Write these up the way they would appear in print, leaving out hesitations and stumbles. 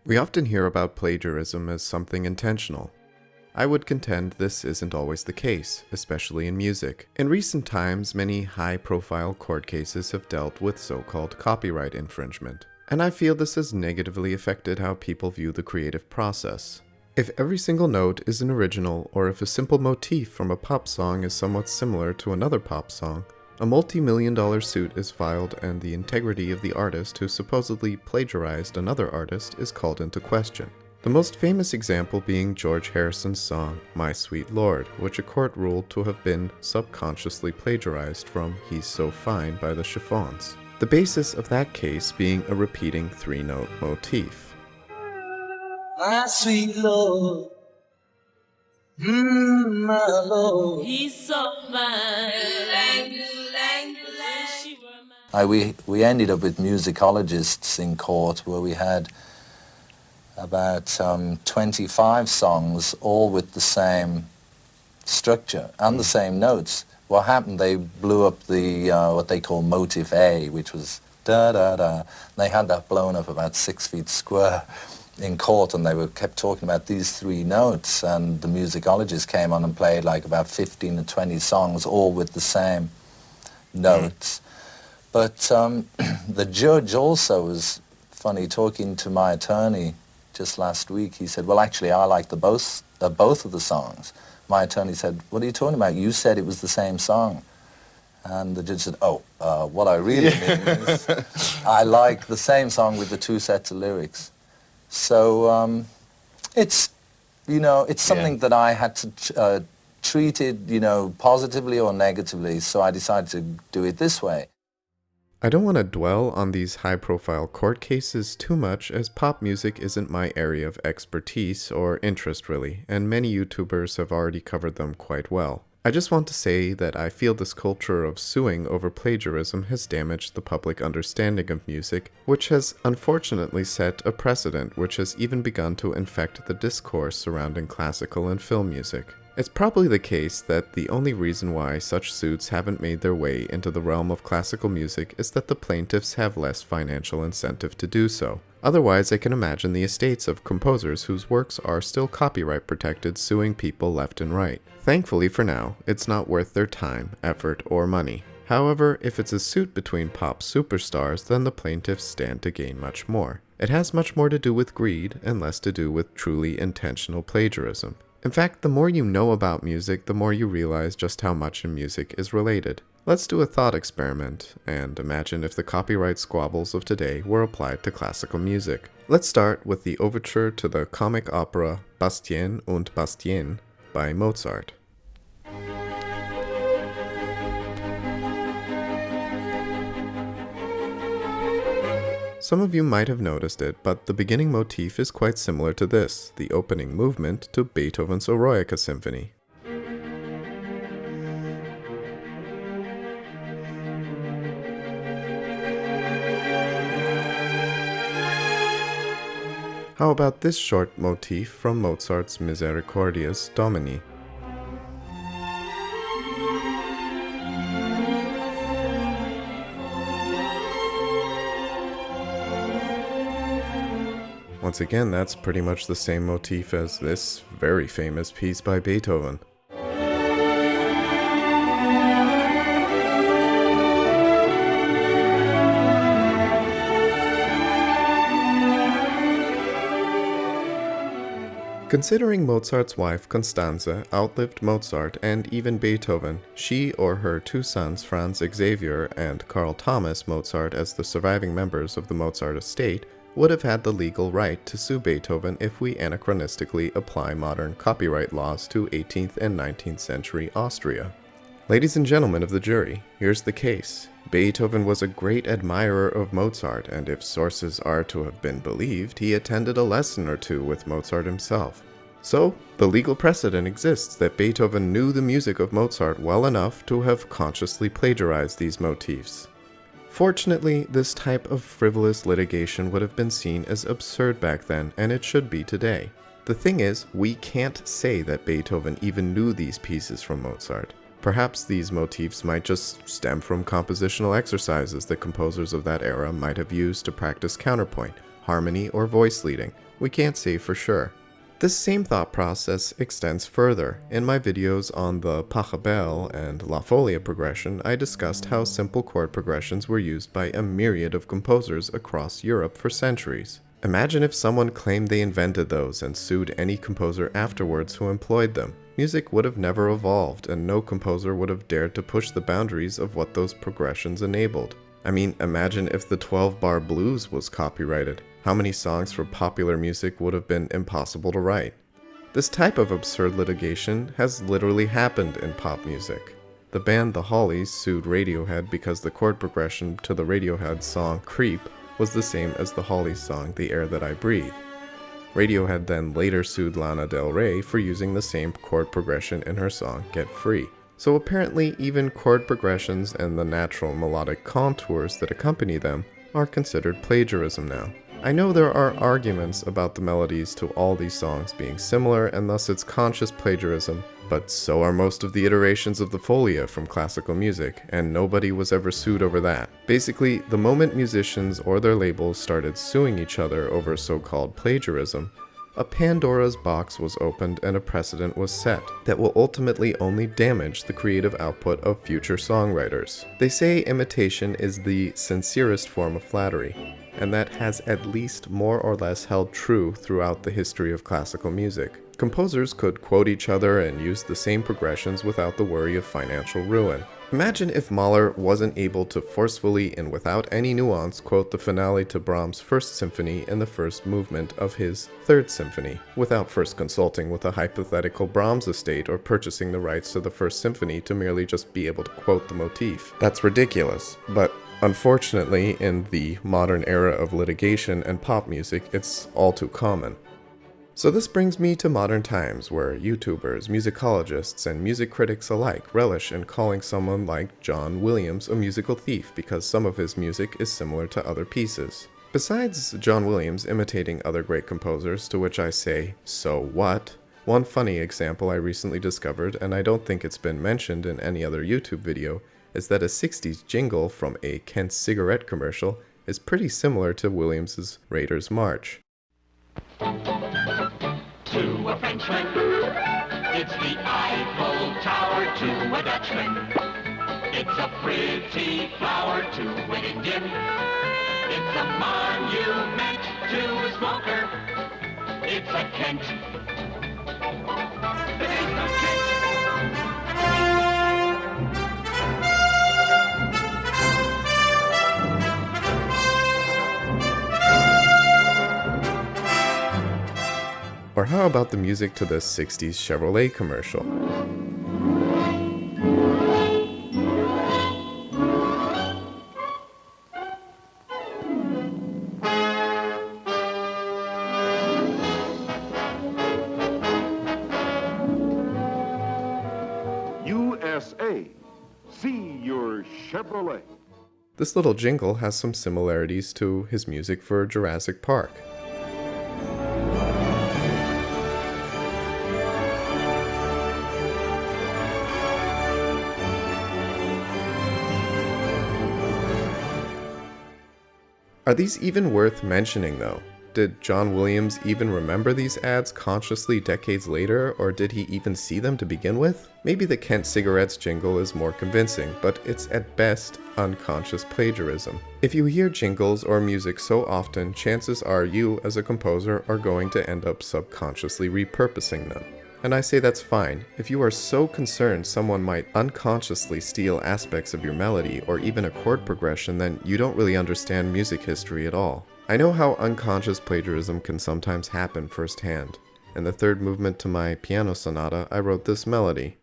We often hear about plagiarism as something intentional. I would contend this isn't always the case, especially in music. In recent times, many high-profile court cases have dealt with so-called copyright infringement, and I feel this has negatively affected how people view the creative process. If every single note is an original, or if a simple motif from a pop song is somewhat similar to another pop song, a multi-million-dollar suit is filed and the integrity of the artist who supposedly plagiarized another artist is called into question. The most famous example being George Harrison's song, My Sweet Lord, which a court ruled to have been subconsciously plagiarized from He's So Fine by the Chiffons. The basis of that case being a repeating three-note motif. My sweet Lord, my Lord, He's so fine. We ended up with musicologists in court where we had about 25 songs, all with the same structure and the same notes. What happened, they blew up the what they call motive A, which was da-da-da. They had that blown up about 6 feet square in court, and they kept talking about these three notes, and the musicologist came on and played like about 15 or 20 songs, all with the same notes. But the judge also was funny, talking to my attorney just last week. He said, well, actually, I like both of the songs. My attorney said, what are you talking about? You said it was the same song. And the judge said, what I really mean is I like the same song with the two sets of lyrics. So it's something that I had to treat it, positively or negatively, so I decided to do it this way. I don't want to dwell on these high-profile court cases too much, as pop music isn't my area of expertise or interest really, and many YouTubers have already covered them quite well. I just want to say that I feel this culture of suing over plagiarism has damaged the public understanding of music, which has unfortunately set a precedent which has even begun to infect the discourse surrounding classical and film music. It's probably the case that the only reason why such suits haven't made their way into the realm of classical music is that the plaintiffs have less financial incentive to do so. Otherwise, I can imagine the estates of composers whose works are still copyright protected suing people left and right. Thankfully for now, it's not worth their time, effort, or money. However, if it's a suit between pop superstars, then the plaintiffs stand to gain much more. It has much more to do with greed and less to do with truly intentional plagiarism. In fact, the more you know about music, the more you realize just how much in music is related. Let's do a thought experiment and imagine if the copyright squabbles of today were applied to classical music. Let's start with the overture to the comic opera Bastien und Bastien by Mozart. Some of you might have noticed it, but the beginning motif is quite similar to this, the opening movement to Beethoven's Eroica Symphony. How about this short motif from Mozart's Misericordias Domini? Once again, that's pretty much the same motif as this very famous piece by Beethoven. Considering Mozart's wife Constanze outlived Mozart and even Beethoven, she or her two sons Franz Xavier and Carl Thomas Mozart, as the surviving members of the Mozart estate, would have had the legal right to sue Beethoven if we anachronistically apply modern copyright laws to 18th and 19th century Austria. Ladies and gentlemen of the jury, here's the case. Beethoven was a great admirer of Mozart, and if sources are to have been believed, he attended a lesson or two with Mozart himself. So, the legal precedent exists that Beethoven knew the music of Mozart well enough to have consciously plagiarized these motifs. Fortunately, this type of frivolous litigation would have been seen as absurd back then, and it should be today. The thing is, we can't say that Beethoven even knew these pieces from Mozart. Perhaps these motifs might just stem from compositional exercises that composers of that era might have used to practice counterpoint. harmony, or voice leading. We can't say for sure. This same thought process extends further. In my videos on the Pachelbel and La Folia progression, I discussed how simple chord progressions were used by a myriad of composers across Europe for centuries. Imagine if someone claimed they invented those and sued any composer afterwards who employed them. Music would have never evolved, and no composer would have dared to push the boundaries of what those progressions enabled. I mean, imagine if the 12-bar blues was copyrighted. How many songs for popular music would have been impossible to write? This type of absurd litigation has literally happened in pop music. The band The Hollies sued Radiohead because the chord progression to the Radiohead song Creep was the same as the Hollies song The Air That I Breathe. Radiohead then later sued Lana Del Rey for using the same chord progression in her song Get Free. So apparently even chord progressions and the natural melodic contours that accompany them are considered plagiarism now. I know there are arguments about the melodies to all these songs being similar and thus it's conscious plagiarism, but so are most of the iterations of the folia from classical music, and nobody was ever sued over that. Basically, the moment musicians or their labels started suing each other over so-called plagiarism, a Pandora's box was opened and a precedent was set that will ultimately only damage the creative output of future songwriters. They say imitation is the sincerest form of flattery, and that has at least more or less held true throughout the history of classical music. Composers could quote each other and use the same progressions without the worry of financial ruin. Imagine if Mahler wasn't able to forcefully and without any nuance quote the finale to Brahms' First Symphony in the first movement of his Third Symphony, without first consulting with a hypothetical Brahms estate or purchasing the rights to the First Symphony to merely just be able to quote the motif. That's ridiculous, but unfortunately, in the modern era of litigation and pop music, it's all too common. So this brings me to modern times where YouTubers, musicologists, and music critics alike relish in calling someone like John Williams a musical thief because some of his music is similar to other pieces. Besides John Williams imitating other great composers, to which I say, so what? One funny example I recently discovered, and I don't think it's been mentioned in any other YouTube video, is that a 60s jingle from a Kent cigarette commercial is pretty similar to Williams's Raiders March. To a Frenchman, it's the Eiffel Tower. To a Dutchman, it's a pretty flower. To an Indian, it's a monument. To a smoker, it's a Kent. The name of Kent. Or how about the music to the 60s Chevrolet commercial? USA, see your Chevrolet. This little jingle has some similarities to his music for Jurassic Park. Are these even worth mentioning though? Did John Williams even remember these ads consciously decades later, or did he even see them to begin with? Maybe the Kent Cigarettes jingle is more convincing, but it's at best unconscious plagiarism. If you hear jingles or music so often, chances are you, as a composer, are going to end up subconsciously repurposing them. And I say that's fine. If you are so concerned someone might unconsciously steal aspects of your melody or even a chord progression, then you don't really understand music history at all. I know how unconscious plagiarism can sometimes happen firsthand. In the third movement to my piano sonata, I wrote this melody.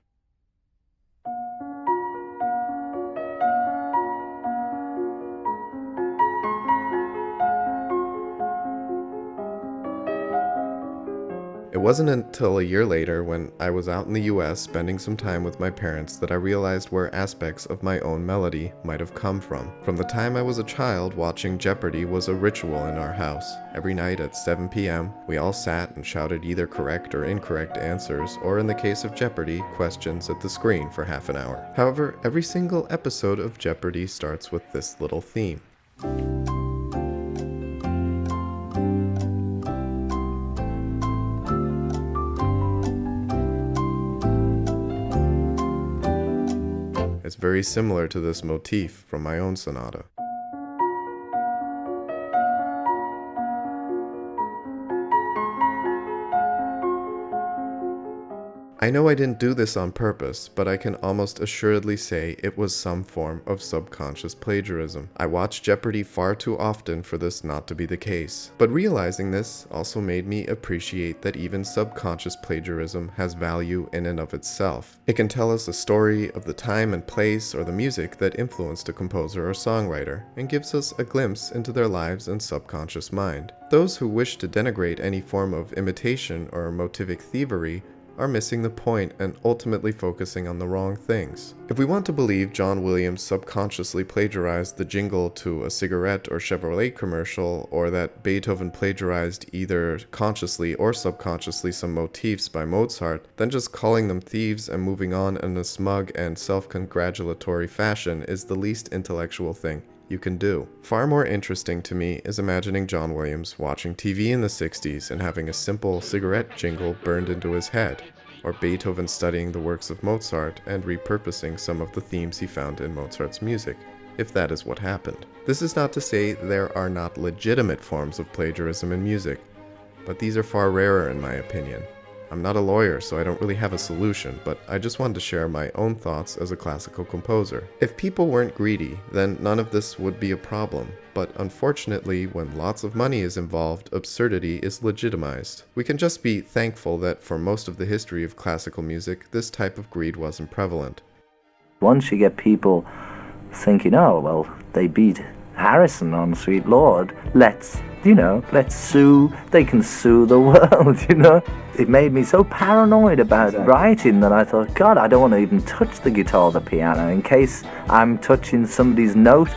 It wasn't until a year later, when I was out in the US spending some time with my parents, that I realized where aspects of my own melody might have come from. From the time I was a child, watching Jeopardy was a ritual in our house. Every night at 7 p.m., we all sat and shouted either correct or incorrect answers, or in the case of Jeopardy, questions at the screen for half an hour. However, every single episode of Jeopardy starts with this little theme. very similar to this motif from my own sonata. I know I didn't do this on purpose, but I can almost assuredly say it was some form of subconscious plagiarism. I watch Jeopardy far too often for this not to be the case. But realizing this also made me appreciate that even subconscious plagiarism has value in and of itself. It can tell us a story of the time and place or the music that influenced a composer or songwriter, and gives us a glimpse into their lives and subconscious mind. Those who wish to denigrate any form of imitation or motivic thievery are missing the point and ultimately focusing on the wrong things. If we want to believe John Williams subconsciously plagiarized the jingle to a cigarette or Chevrolet commercial, or that Beethoven plagiarized either consciously or subconsciously some motifs by Mozart, then just calling them thieves and moving on in a smug and self-congratulatory fashion is the least intellectual thing you can do. Far more interesting to me is imagining John Williams watching TV in the 60s and having a simple cigarette jingle burned into his head, or Beethoven studying the works of Mozart and repurposing some of the themes he found in Mozart's music, if that is what happened. This is not to say there are not legitimate forms of plagiarism in music, but these are far rarer in my opinion. I'm not a lawyer, so I don't really have a solution, but I just wanted to share my own thoughts as a classical composer. If people weren't greedy, then none of this would be a problem. But unfortunately, when lots of money is involved, absurdity is legitimized. We can just be thankful that for most of the history of classical music, this type of greed wasn't prevalent. Once you get people thinking, oh, well, they beat Harrison on Sweet Lord, let's sue, they can sue the world, It made me so paranoid about writing that I thought, God, I don't want to even touch the guitar or the piano in case I'm touching somebody's note.